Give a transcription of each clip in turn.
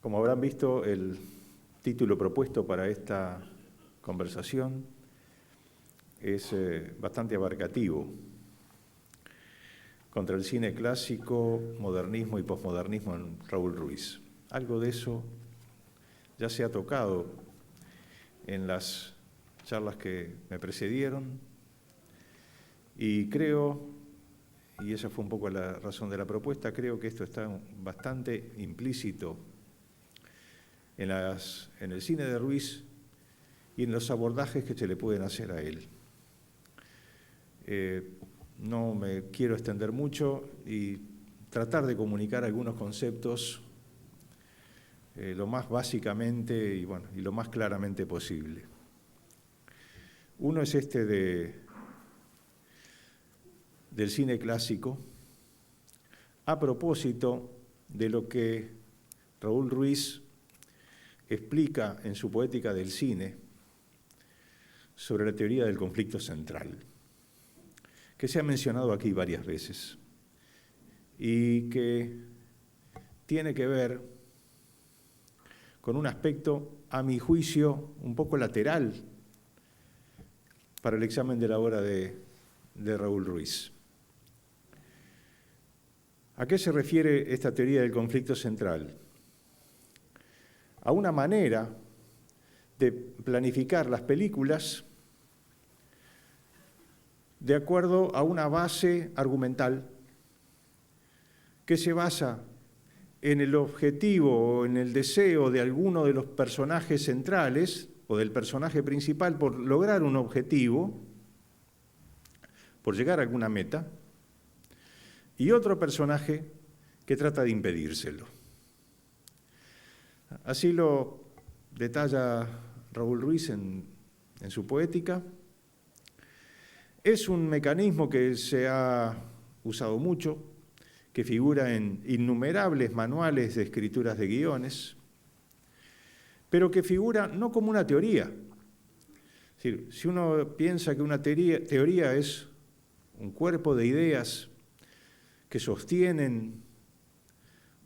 Como habrán visto, el título propuesto para esta conversación es bastante abarcativo. Contra el cine clásico, modernismo y posmodernismo en Raúl Ruiz. Algo de eso ya se ha tocado en las charlas que me precedieron y creo, y esa fue un poco la razón de la propuesta, creo que esto está bastante implícito en el cine de Ruiz y en los abordajes que se le pueden hacer a él. No me quiero extender mucho y tratar de comunicar algunos conceptos lo más básicamente y lo más claramente posible. Uno es este del cine clásico, a propósito de lo que Raúl Ruiz explica en su Poética del cine sobre la teoría del conflicto central, que se ha mencionado aquí varias veces y que tiene que ver con un aspecto, a mi juicio, un poco lateral para el examen de la obra de Raúl Ruiz. ¿A qué se refiere esta teoría del conflicto central? A una manera de planificar las películas de acuerdo a una base argumental que se basa en el objetivo o en el deseo de alguno de los personajes centrales o del personaje principal por lograr un objetivo, por llegar a alguna meta, y otro personaje que trata de impedírselo. Así lo detalla Raúl Ruiz en su Poética. Es un mecanismo que se ha usado mucho, que figura en innumerables manuales de escrituras de guiones, pero que figura no como una teoría. Es decir, si uno piensa que una teoría es un cuerpo de ideas que sostienen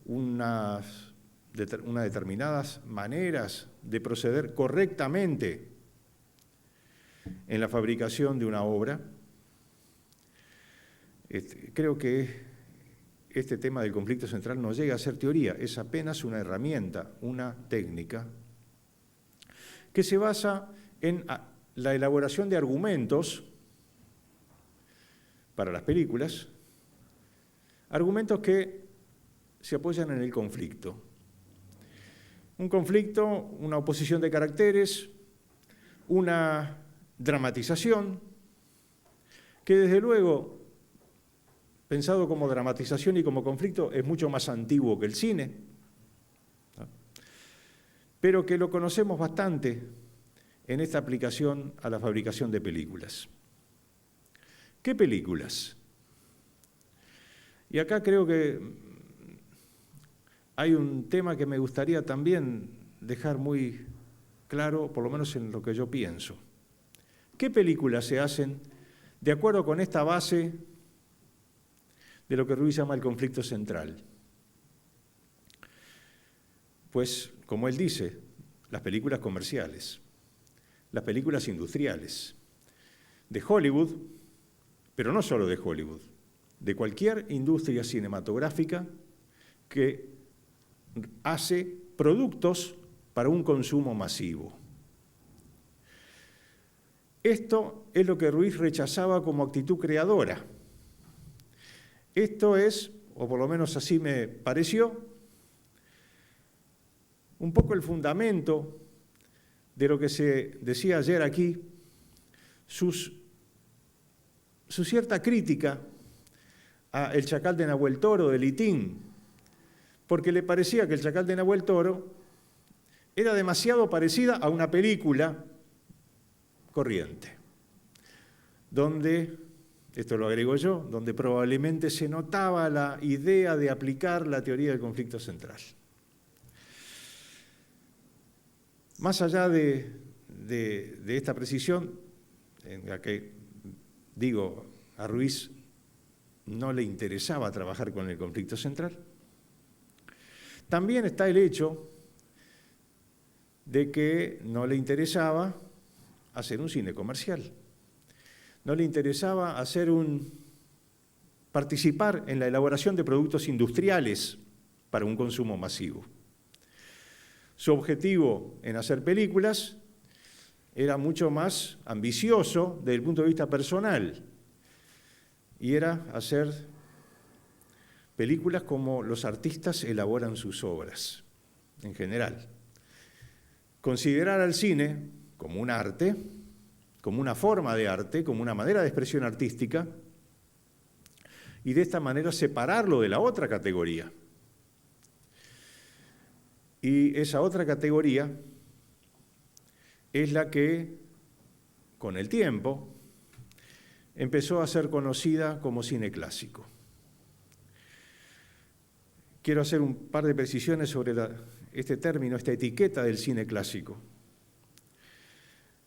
unas determinadas maneras de proceder correctamente en la fabricación de una obra, creo que este tema del conflicto central no llega a ser teoría, es apenas una herramienta, una técnica, que se basa en la elaboración de argumentos para las películas, argumentos que se apoyan en el conflicto. Un conflicto, una oposición de caracteres, una dramatización, que desde luego, pensado como dramatización y como conflicto, es mucho más antiguo que el cine, ¿no? Pero que lo conocemos bastante en esta aplicación a la fabricación de películas. ¿Qué películas? Y acá creo que hay un tema que me gustaría también dejar muy claro, por lo menos en lo que yo pienso. ¿Qué películas se hacen de acuerdo con esta base de lo que Ruiz llama el conflicto central? Pues, como él dice, las películas comerciales, las películas industriales, de Hollywood, pero no solo de Hollywood, de cualquier industria cinematográfica que hace productos para un consumo masivo. Esto es lo que Ruiz rechazaba como actitud creadora. Esto es, o por lo menos así me pareció, un poco el fundamento de lo que se decía ayer aquí, su cierta crítica a El Chacal de Nahuel Toro, de Litín, porque le parecía que El Chacal de Nahuel Toro era demasiado parecida a una película corriente, donde, esto lo agrego yo, donde probablemente se notaba la idea de aplicar la teoría del conflicto central. Más allá de esta precisión, en la que, digo, a Ruiz no le interesaba trabajar con el conflicto central, también está el hecho de que no le interesaba hacer un cine comercial. No le interesaba participar en la elaboración de productos industriales para un consumo masivo. Su objetivo en hacer películas era mucho más ambicioso desde el punto de vista personal, y era hacer películas como los artistas elaboran sus obras, en general. Considerar al cine como un arte, como una forma de arte, como una manera de expresión artística, y de esta manera separarlo de la otra categoría. Y esa otra categoría es la que, con el tiempo, empezó a ser conocida como cine clásico. Quiero hacer un par de precisiones sobre este término, esta etiqueta del cine clásico.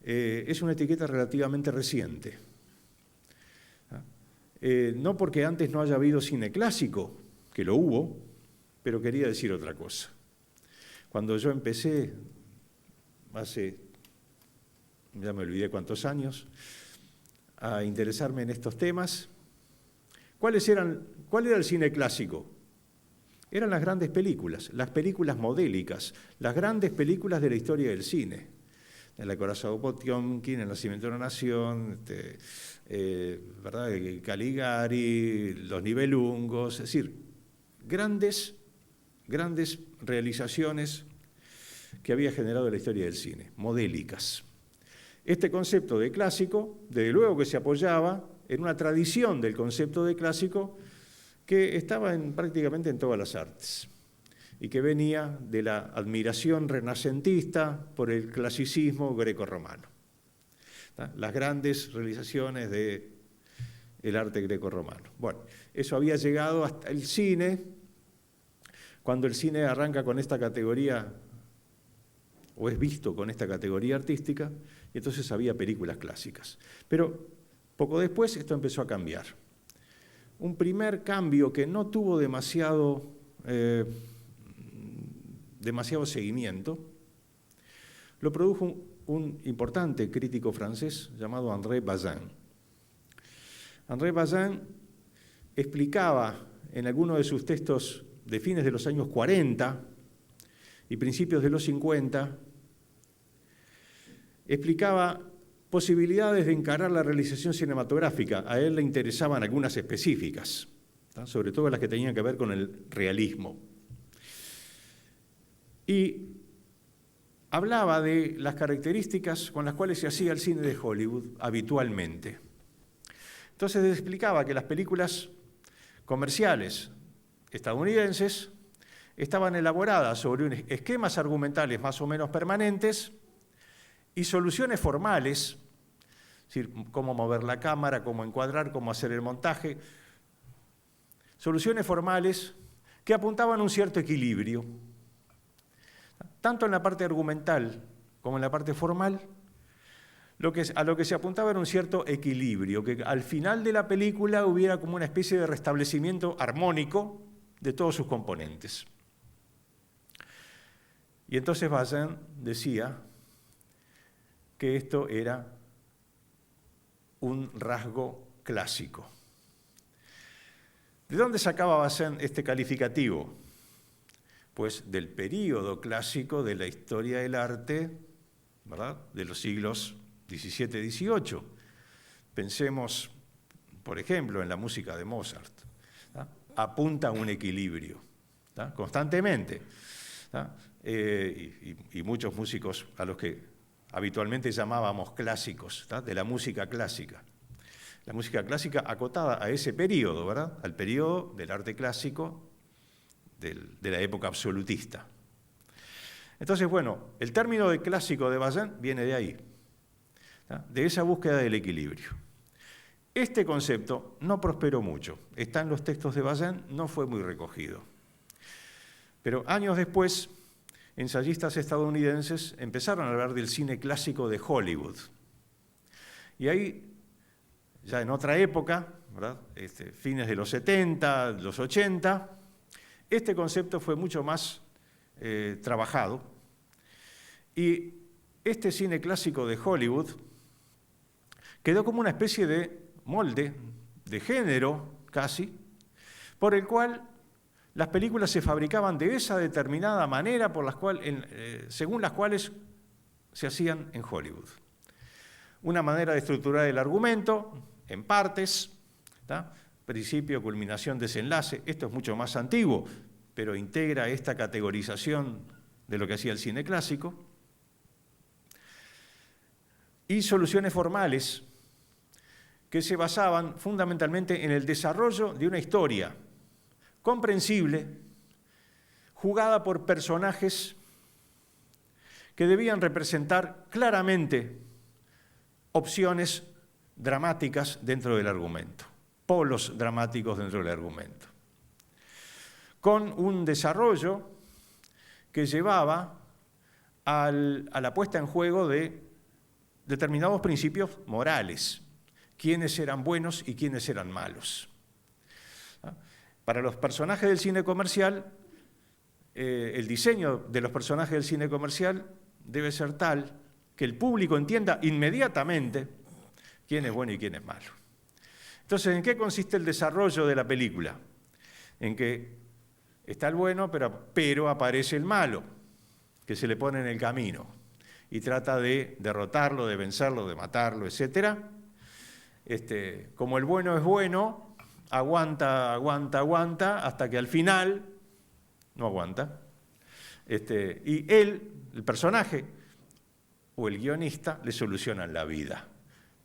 Es una etiqueta relativamente reciente. No porque antes no haya habido cine clásico, que lo hubo, pero quería decir otra cosa. Cuando yo empecé, hace, ya me olvidé cuántos años, a interesarme en estos temas, ¿cuál era el cine clásico? Eran las grandes películas, las películas modélicas, las grandes películas de la historia del cine. El acorazado Potiomkin, El nacimiento de una nación, ¿verdad? Caligari, Los Nibelungos, es decir, grandes realizaciones que había generado la historia del cine, modélicas. Este concepto de clásico, desde luego que se apoyaba en una tradición del concepto de clásico que estaba prácticamente en todas las artes y que venía de la admiración renacentista por el clasicismo grecorromano. Las grandes realizaciones del arte grecorromano. Bueno, eso había llegado hasta el cine, cuando el cine arranca con esta categoría, o es visto con esta categoría artística, y entonces había películas clásicas. Pero poco después esto empezó a cambiar. Un primer cambio que no tuvo demasiado seguimiento, lo produjo un importante crítico francés llamado André Bazin. André Bazin explicaba en algunos de sus textos de fines de los años 40 y principios de los 50, explicaba posibilidades de encarar la realización cinematográfica. A él le interesaban algunas específicas, sobre todo las que tenían que ver con el realismo. Y hablaba de las características con las cuales se hacía el cine de Hollywood habitualmente. Entonces explicaba que las películas comerciales estadounidenses estaban elaboradas sobre esquemas argumentales más o menos permanentes y soluciones formales, es decir, cómo mover la cámara, cómo encuadrar, cómo hacer el montaje, soluciones formales que apuntaban a un cierto equilibrio. Tanto en la parte argumental como en la parte formal, a lo que se apuntaba era un cierto equilibrio, que al final de la película hubiera como una especie de restablecimiento armónico de todos sus componentes. Y entonces Bazin decía que esto era un rasgo clásico. ¿De dónde sacaba Bazin este calificativo? Pues del período clásico de la historia del arte, ¿verdad?, de los siglos XVII y XVIII. Pensemos, por ejemplo, en la música de Mozart. Apunta a un equilibrio, constantemente. Y muchos músicos a los que habitualmente llamábamos clásicos, de la música clásica. La música clásica acotada a ese periodo, ¿verdad?, al periodo del arte clásico de la época absolutista. Entonces, bueno, el término de clásico de Bazin viene de ahí, de esa búsqueda del equilibrio. Este concepto no prosperó mucho, está en los textos de Bazin, no fue muy recogido. Pero años después, ensayistas estadounidenses empezaron a hablar del cine clásico de Hollywood. Y ahí, ya en otra época, ¿verdad?, fines de los 70, los 80, este concepto fue mucho más trabajado Y este cine clásico de Hollywood quedó como una especie de molde, de género casi, por el cual las películas se fabricaban de esa determinada manera según las cuales se hacían en Hollywood. Una manera de estructurar el argumento en partes, ¿tá? Principio, culminación, desenlace. Esto es mucho más antiguo, pero integra esta categorización de lo que hacía el cine clásico. Y soluciones formales que se basaban fundamentalmente en el desarrollo de una historia comprensible, jugada por personajes que debían representar claramente opciones dramáticas dentro del argumento, polos dramáticos dentro del argumento, con un desarrollo que llevaba a la puesta en juego de determinados principios morales, quiénes eran buenos y quiénes eran malos. Para los personajes del cine comercial, el diseño de los personajes del cine comercial debe ser tal que el público entienda inmediatamente quién es bueno y quién es malo. Entonces, ¿en qué consiste el desarrollo de la película? En que está el bueno, pero aparece el malo, que se le pone en el camino y trata de derrotarlo, de vencerlo, de matarlo, etc. Como el bueno es bueno, aguanta, hasta que al final no aguanta. Y él, el personaje o el guionista, le solucionan la vida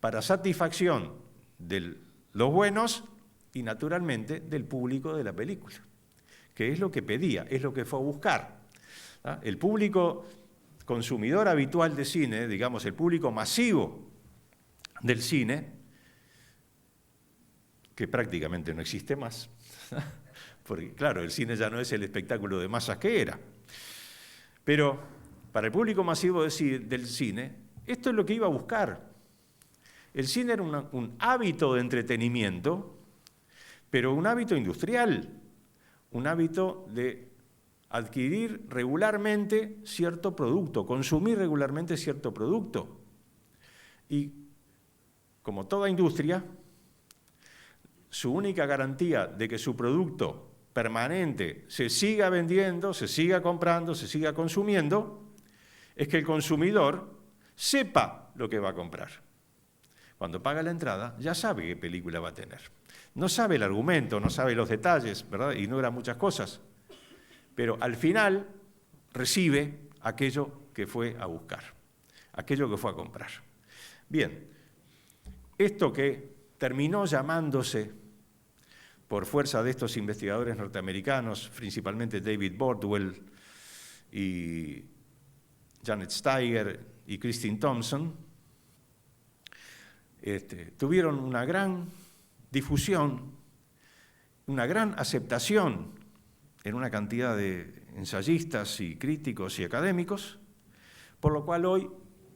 para satisfacción de los buenos y, naturalmente, del público de la película, que es lo que pedía, es lo que fue a buscar. El público consumidor habitual de cine, digamos, el público masivo del cine, que prácticamente no existe más, porque claro, el cine ya no es el espectáculo de masas que era. Pero para el público masivo del cine, esto es lo que iba a buscar. El cine era un hábito de entretenimiento, pero un hábito industrial, un hábito de adquirir regularmente cierto producto, consumir regularmente cierto producto. Y como toda industria, su única garantía de que su producto permanente se siga vendiendo, se siga comprando, se siga consumiendo, es que el consumidor sepa lo que va a comprar. Cuando paga la entrada, ya sabe qué película va a tener. No sabe el argumento, no sabe los detalles, ¿verdad? Ignora muchas cosas. Pero al final recibe aquello que fue a buscar, aquello que fue a comprar. Bien, esto que terminó llamándose, por fuerza de estos investigadores norteamericanos, principalmente David Bordwell y Janet Steiger y Christine Thompson, tuvieron una gran difusión, una gran aceptación en una cantidad de ensayistas y críticos y académicos, por lo cual hoy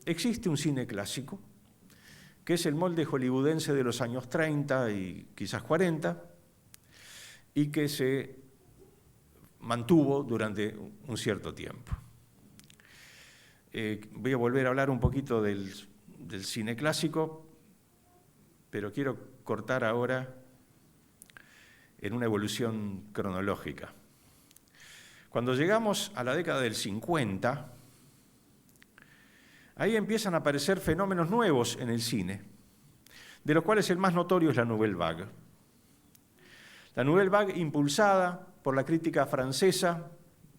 existe un cine clásico, que es el molde hollywoodense de los años 30 y quizás 40, y que se mantuvo durante un cierto tiempo. Voy a volver a hablar un poquito del cine clásico, pero quiero cortar ahora en una evolución cronológica. Cuando llegamos a la década del 50, ahí empiezan a aparecer fenómenos nuevos en el cine, de los cuales el más notorio es la Nouvelle Vague. La Nouvelle Vague, impulsada por la crítica francesa,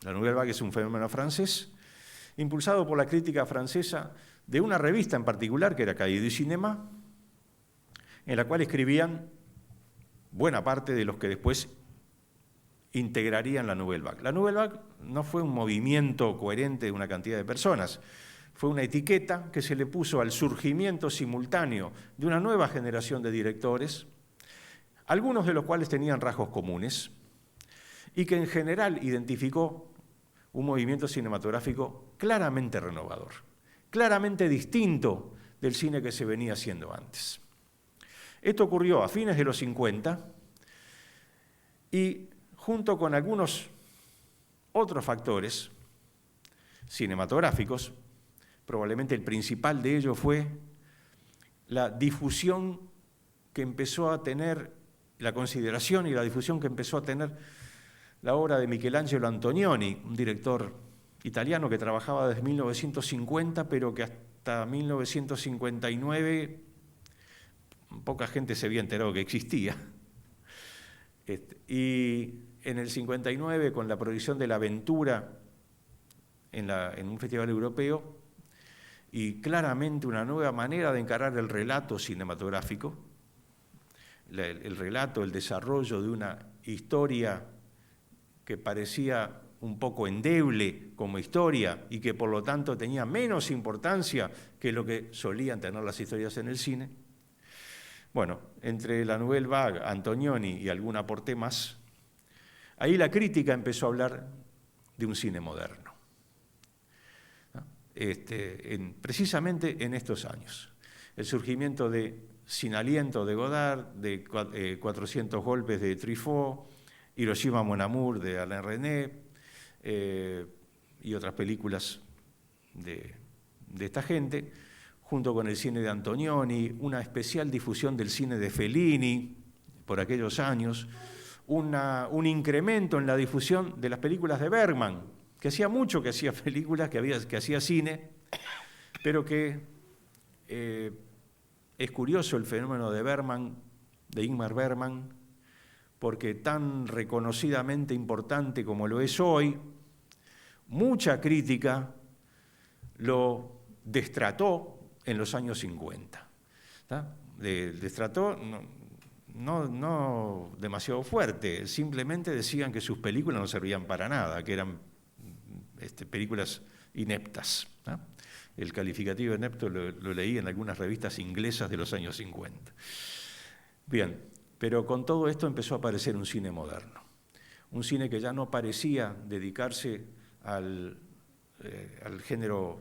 la Nouvelle Vague es un fenómeno francés, impulsado por la crítica francesa de una revista en particular, que era Cahiers du Cinéma, en la cual escribían buena parte de los que después integrarían la Nouvelle Vague. La Nouvelle Vague no fue un movimiento coherente de una cantidad de personas, fue una etiqueta que se le puso al surgimiento simultáneo de una nueva generación de directores, algunos de los cuales tenían rasgos comunes, y que en general identificó un movimiento cinematográfico claramente renovador, claramente distinto del cine que se venía haciendo antes. Esto ocurrió a fines de los 50 y junto con algunos otros factores cinematográficos, probablemente el principal de ellos fue la difusión que empezó a tener, la consideración y la difusión que empezó a tener la obra de Michelangelo Antonioni, un director italiano que trabajaba desde 1950, pero que hasta 1959 poca gente se había enterado que existía. Y en el 59, con la proyección de La Aventura en un festival europeo, y claramente una nueva manera de encarar el relato cinematográfico, el relato, el desarrollo de una historia que parecía un poco endeble como historia y que por lo tanto tenía menos importancia que lo que solían tener las historias en el cine. Bueno, entre la Nouvelle Vague, Antonioni y algún aporte más, ahí la crítica empezó a hablar de un cine moderno. Precisamente en estos años. El surgimiento de Sin aliento de Godard, de 400 golpes de Truffaut, Hiroshima Mon Amour de Alain Resnais y otras películas de esta gente, junto con el cine de Antonioni, una especial difusión del cine de Fellini por aquellos años, un incremento en la difusión de las películas de Bergman, que hacía mucho que hacía películas, que hacía cine, pero que es curioso el fenómeno de Bergman, de Ingmar Bergman, porque tan reconocidamente importante como lo es hoy, mucha crítica lo destrató en los años 50. Destrató no demasiado fuerte, simplemente decían que sus películas no servían para nada, que eran películas ineptas. El calificativo inepto lo leí en algunas revistas inglesas de los años 50. Bien, pero con todo esto empezó a aparecer un cine moderno, un cine que ya no parecía dedicarse al género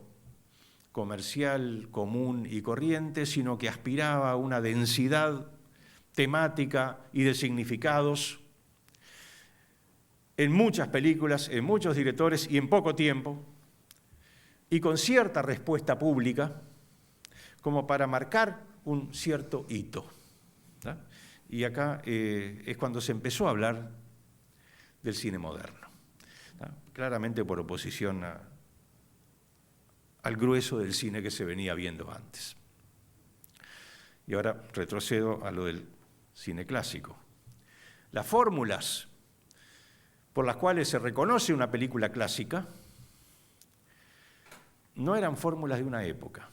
comercial, común y corriente, sino que aspiraba a una densidad temática y de significados en muchas películas, en muchos directores y en poco tiempo, y con cierta respuesta pública, como para marcar un cierto hito. Y acá es cuando se empezó a hablar del cine moderno, claramente por oposición al grueso del cine que se venía viendo antes. Y ahora retrocedo a lo del cine clásico. Las fórmulas por las cuales se reconoce una película clásica no eran fórmulas de una época,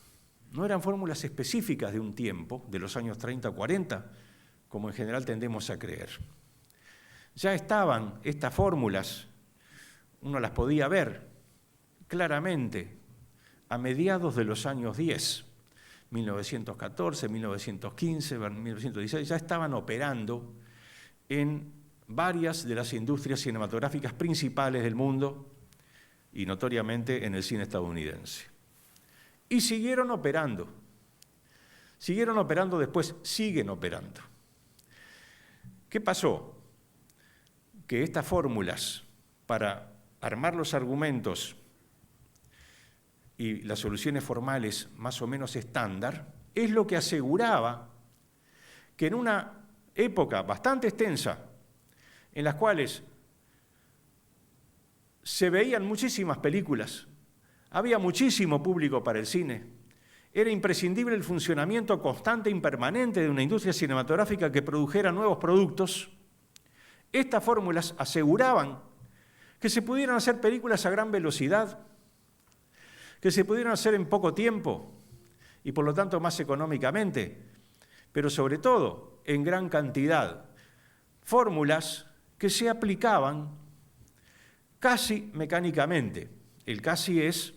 no eran fórmulas específicas de un tiempo, de los años 30 o 40, como en general tendemos a creer. Ya estaban estas fórmulas, uno las podía ver claramente a mediados de los años 10, 1914, 1915, 1916, ya estaban operando en varias de las industrias cinematográficas principales del mundo y notoriamente en el cine estadounidense. Y siguieron operando después, siguen operando. ¿Qué pasó? Que estas fórmulas para armar los argumentos y las soluciones formales más o menos estándar es lo que aseguraba que en una época bastante extensa, en las cuales se veían muchísimas películas, había muchísimo público para el cine, era imprescindible el funcionamiento constante e impermanente de una industria cinematográfica que produjera nuevos productos. Estas fórmulas aseguraban que se pudieran hacer películas a gran velocidad, que se pudieran hacer en poco tiempo y por lo tanto más económicamente, pero sobre todo en gran cantidad. Fórmulas que se aplicaban casi mecánicamente. El casi es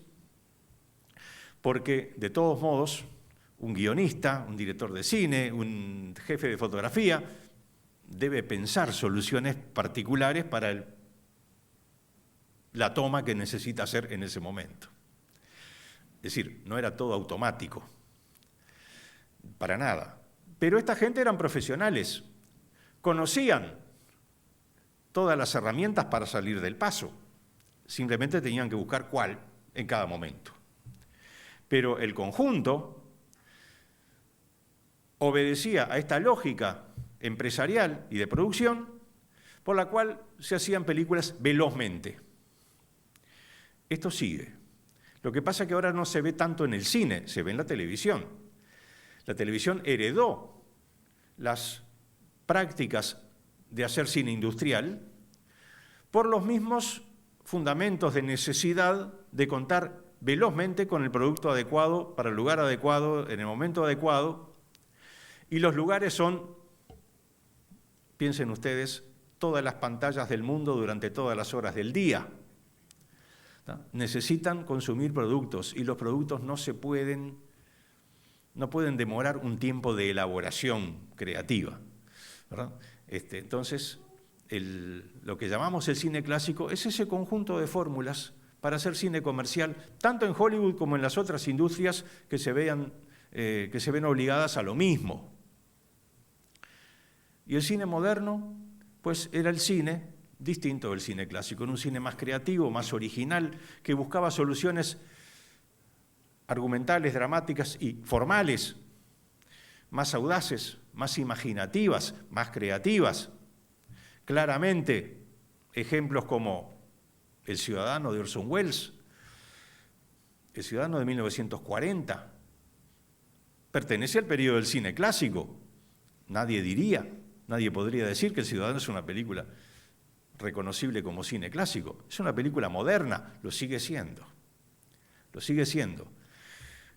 porque, de todos modos, un guionista, un director de cine, un jefe de fotografía, debe pensar soluciones particulares para la toma que necesita hacer en ese momento. Es decir, no era todo automático, para nada. Pero esta gente eran profesionales, conocían todas las herramientas para salir del paso, simplemente tenían que buscar cuál en cada momento. pero el conjunto obedecía a esta lógica empresarial y de producción por la cual se hacían películas velozmente. Esto sigue. Lo que pasa es que ahora no se ve tanto en el cine, se ve en la televisión. La televisión heredó las prácticas de hacer cine industrial por los mismos fundamentos de necesidad de contar velozmente con el producto adecuado, para el lugar adecuado, en el momento adecuado. Y los lugares son, piensen ustedes, todas las pantallas del mundo durante todas las horas del día. ¿No? Necesitan consumir productos y los productos no pueden demorar un tiempo de elaboración creativa, ¿verdad? Entonces, lo que llamamos el cine clásico es ese conjunto de fórmulas para hacer cine comercial, tanto en Hollywood como en las otras industrias que se ven obligadas a lo mismo. Y el cine moderno, pues era el cine distinto del cine clásico, era un cine más creativo, más original, que buscaba soluciones argumentales, dramáticas y formales, más audaces, más imaginativas, más creativas. Claramente, ejemplos como El Ciudadano de Orson Welles, El Ciudadano de 1940, pertenece al periodo del cine clásico. Nadie podría decir que El Ciudadano es una película reconocible como cine clásico. Es una película moderna, lo sigue siendo. Lo sigue siendo.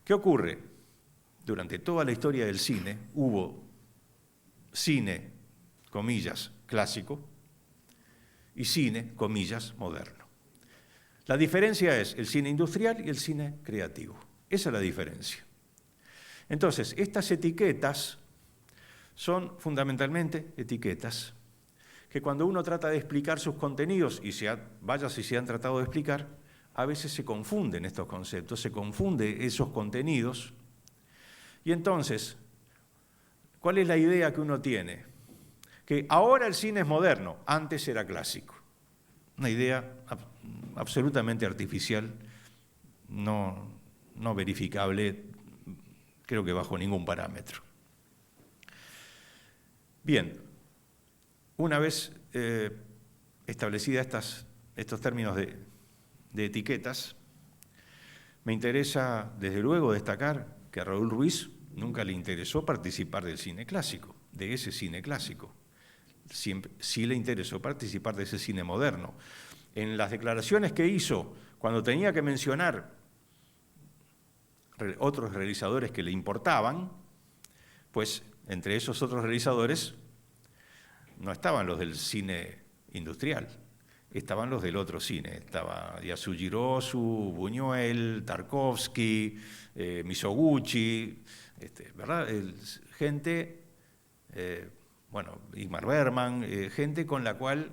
¿Qué ocurre? Durante toda la historia del cine hubo cine, comillas, clásico y cine, comillas, moderno. La diferencia es el cine industrial y el cine creativo. Esa es la diferencia. Entonces, estas etiquetas son fundamentalmente etiquetas que cuando uno trata de explicar sus contenidos, y vaya si se han tratado de explicar, a veces se confunden estos conceptos, se confunden esos contenidos. Y entonces, ¿cuál es la idea que uno tiene? Que ahora el cine es moderno, antes era clásico. Una idea absolutamente artificial, no verificable, creo que bajo ningún parámetro. Bien, una vez establecidas estos términos de etiquetas, me interesa desde luego destacar que a Raúl Ruiz nunca le interesó participar del cine clásico, de ese cine clásico. Sí le interesó participar de ese cine moderno. En las declaraciones que hizo, cuando tenía que mencionar otros realizadores que le importaban, pues entre esos otros realizadores no estaban los del cine industrial, estaban los del otro cine. Estaba Yasuji Ozu, Buñuel, Tarkovsky, Mizoguchi, ¿verdad? Gente, Ingmar Bergman, gente con la cual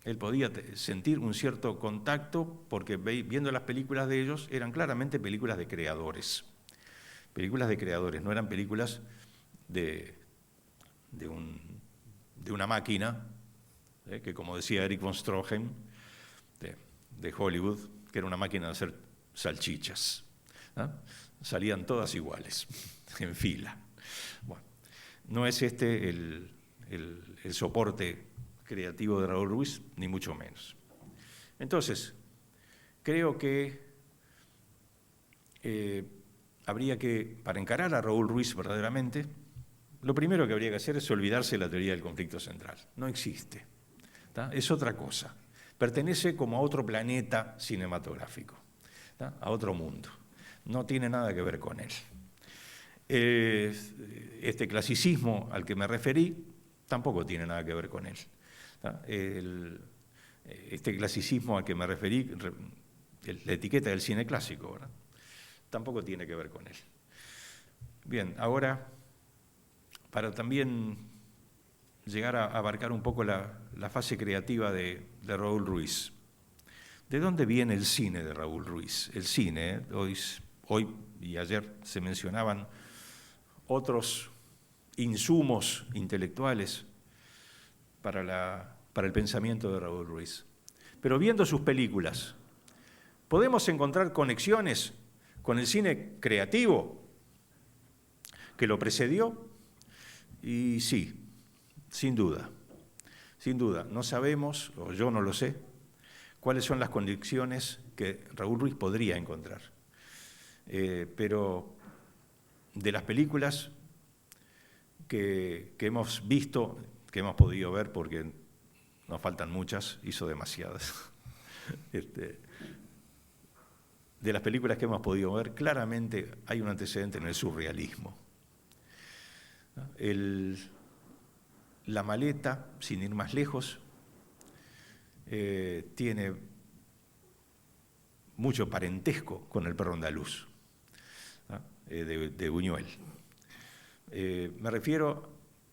él podía sentir un cierto contacto porque viendo las películas de ellos eran claramente películas de creadores. Películas de creadores, no eran películas de una máquina, que como decía Erich von Stroheim, de Hollywood, que era una máquina de hacer salchichas. ¿No? Salían todas iguales, en fila. Bueno, no es este el soporte creativo de Raúl Ruiz, ni mucho menos. Entonces, creo que habría que, para encarar a Raúl Ruiz verdaderamente, lo primero que habría que hacer es olvidarse de la teoría del conflicto central. No existe. ¿Tá? Es otra cosa. Pertenece como a otro planeta cinematográfico, ¿tá? A otro mundo. No tiene nada que ver con él. Este clasicismo al que me referí tampoco tiene nada que ver con él. ¿Tá? Este clasicismo al que me referí, la etiqueta del cine clásico, ¿verdad? Tampoco tiene que ver con él. Bien, ahora, para también llegar a abarcar un poco la fase creativa de Raúl Ruiz. ¿De dónde viene el cine de Raúl Ruiz? El cine, hoy y ayer se mencionaban otros insumos intelectuales para el pensamiento de Raúl Ruiz. Pero viendo sus películas, podemos encontrar conexiones con el cine creativo que lo precedió? Y sí, sin duda. Sin duda, no sabemos, o yo no lo sé, cuáles son las condiciones que Raúl Ruiz podría encontrar. Pero de las películas que hemos visto, que hemos podido ver, porque nos faltan muchas, hizo demasiadas, de las películas que hemos podido ver, claramente hay un antecedente en el surrealismo. La maleta, sin ir más lejos, tiene mucho parentesco con El perro andaluz, de Buñuel. Me refiero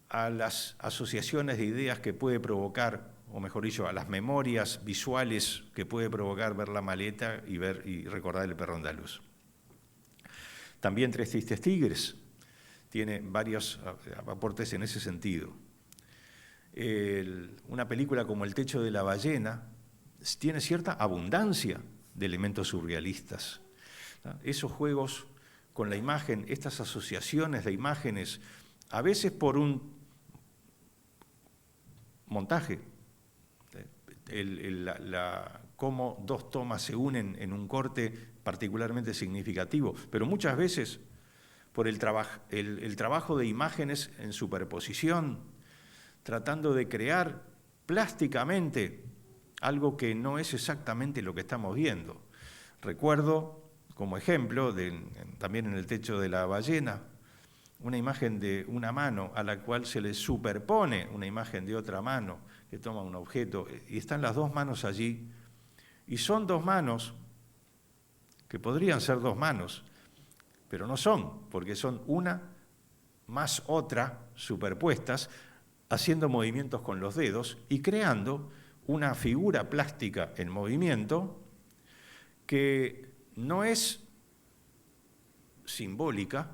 a las asociaciones de ideas que puede provocar, o mejor dicho, a las memorias visuales que puede provocar ver la maleta y recordar El perro andaluz. También Tres tristes tigres tiene varios aportes en ese sentido. Una película como El techo de la ballena tiene cierta abundancia de elementos surrealistas. Esos juegos con la imagen, estas asociaciones de imágenes, a veces por un montaje, cómo dos tomas se unen en un corte particularmente significativo, pero muchas veces por el trabajo de imágenes en superposición, tratando de crear plásticamente algo que no es exactamente lo que estamos viendo. Recuerdo, como ejemplo, también en El techo de la ballena, una imagen de una mano a la cual se le superpone una imagen de otra mano que toma un objeto, y están las dos manos allí, y son dos manos que podrían ser dos manos, pero no son, porque son una más otra superpuestas, haciendo movimientos con los dedos y creando una figura plástica en movimiento que no es simbólica,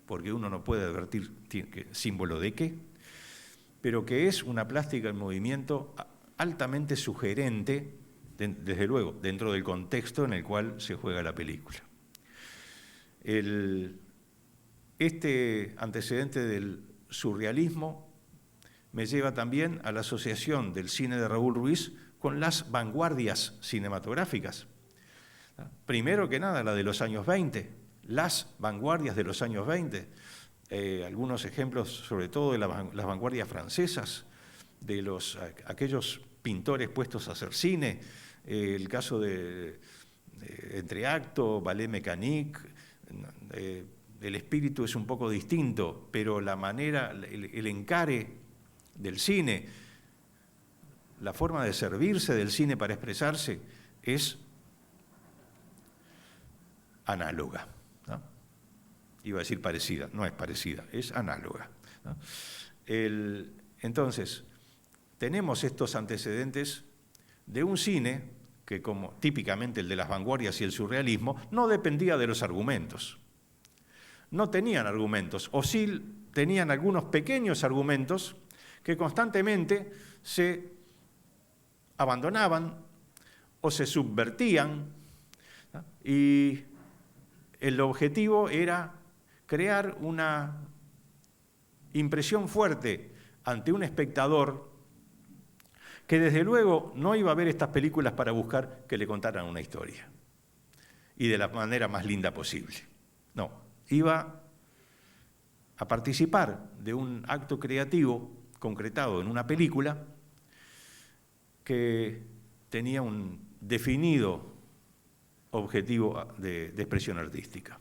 porque uno no puede advertir símbolo de qué, pero que es una plástica en movimiento altamente sugerente, desde luego, dentro del contexto en el cual se juega la película. Este antecedente del surrealismo me lleva también a la asociación del cine de Raúl Ruiz con las vanguardias cinematográficas. Primero que nada, la de los años 20, las vanguardias de los años 20, algunos ejemplos sobre todo de las vanguardias francesas, de aquellos pintores puestos a hacer cine, el caso de Entreacto, Ballet Mécanique. El espíritu es un poco distinto, pero la manera, el encare del cine, la forma de servirse del cine para expresarse es análoga, ¿no? Iba a decir parecida, no es parecida, es análoga, ¿no? Entonces, tenemos estos antecedentes de un cine que, como típicamente el de las vanguardias y el surrealismo, no dependía de los argumentos. No tenían argumentos, o sí tenían algunos pequeños argumentos que constantemente se abandonaban o se subvertían, ¿no? Y el objetivo era crear una impresión fuerte ante un espectador que desde luego no iba a ver estas películas para buscar que le contaran una historia y de la manera más linda posible. No, iba a participar de un acto creativo concretado en una película que tenía un definido objetivo de expresión artística.